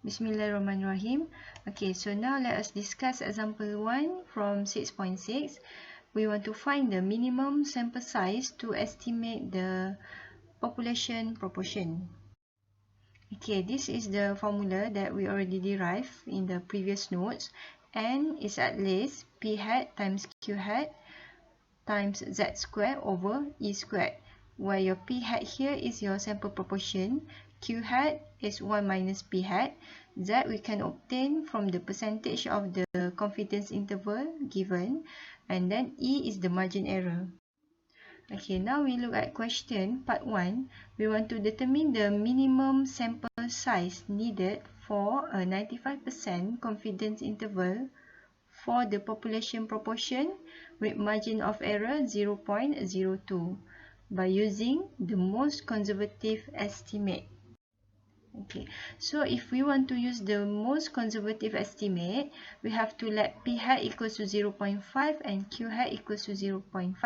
Bismillahirrahmanirrahim. Okay, so now let us discuss example 1 from 6.6. We want to find the minimum sample size to estimate the population proportion. Okay, this is the formula that we already derived in the previous notes. N is at least P hat times Q hat times Z squared over E squared, where your P hat here is your sample proportion, Q hat is 1 minus P hat, Z we can obtain from the percentage of the confidence interval given, and then E is the margin error. Okay, now we look at question part 1. We want to determine the minimum sample size needed for a 95% confidence interval for the population proportion with margin of error 0.02 by using the most conservative estimate. Okay, so if we want to use the most conservative estimate, we have to let P hat equals to 0.5 and Q hat equals to 0.5.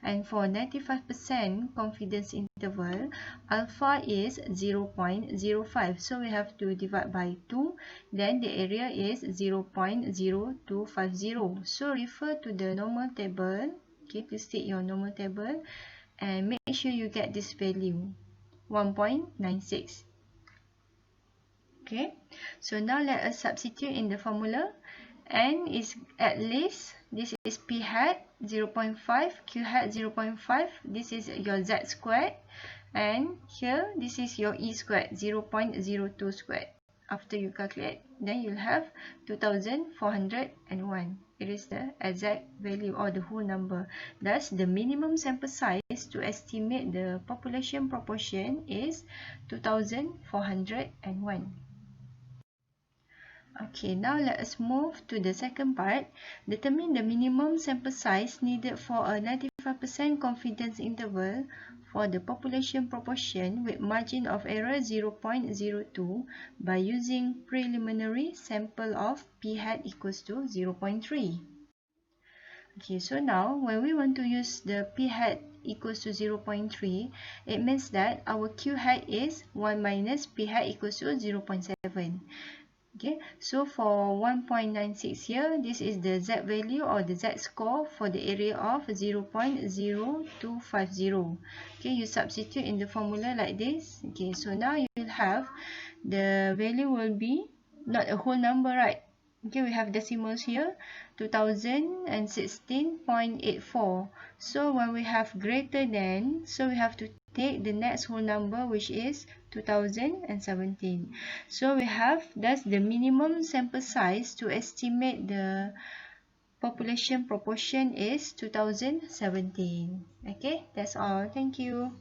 And for 95% confidence interval, alpha is 0.05. So we have to divide by 2. Then the area is 0.0250. So refer to the normal table. Okay, please take your normal table and make sure you get this value, 1.96. Okay, so now let us substitute in the formula. N is at least, this is P hat 0.5, Q hat 0.5, this is your Z squared, and here this is your E squared, 0.02 squared. After you calculate, then you'll have 2401. It is the exact value or the whole number. Thus, the minimum sample size to estimate the population proportion is 2401. Okay, now let us move to the second part. Determine the minimum sample size needed for a 95% confidence interval for the population proportion with margin of error 0.02 by using preliminary sample of P hat equals to 0.3. Okay, so now when we want to use the P hat equals to 0.3, it means that our Q hat is 1 minus P hat equals to 0.7. Okay, so for 1.96 here, this is the Z value or the Z score for the area of 0.0250. Okay, you substitute in the formula like this. Okay, so now you will have the value will be not a whole number, right? Okay, we have decimals here, 2016.84. So when we have greater than, so we have to take the next whole number, which is 2017. So we have, that's the minimum sample size to estimate the population proportion is 2017. Okay, that's all. Thank you.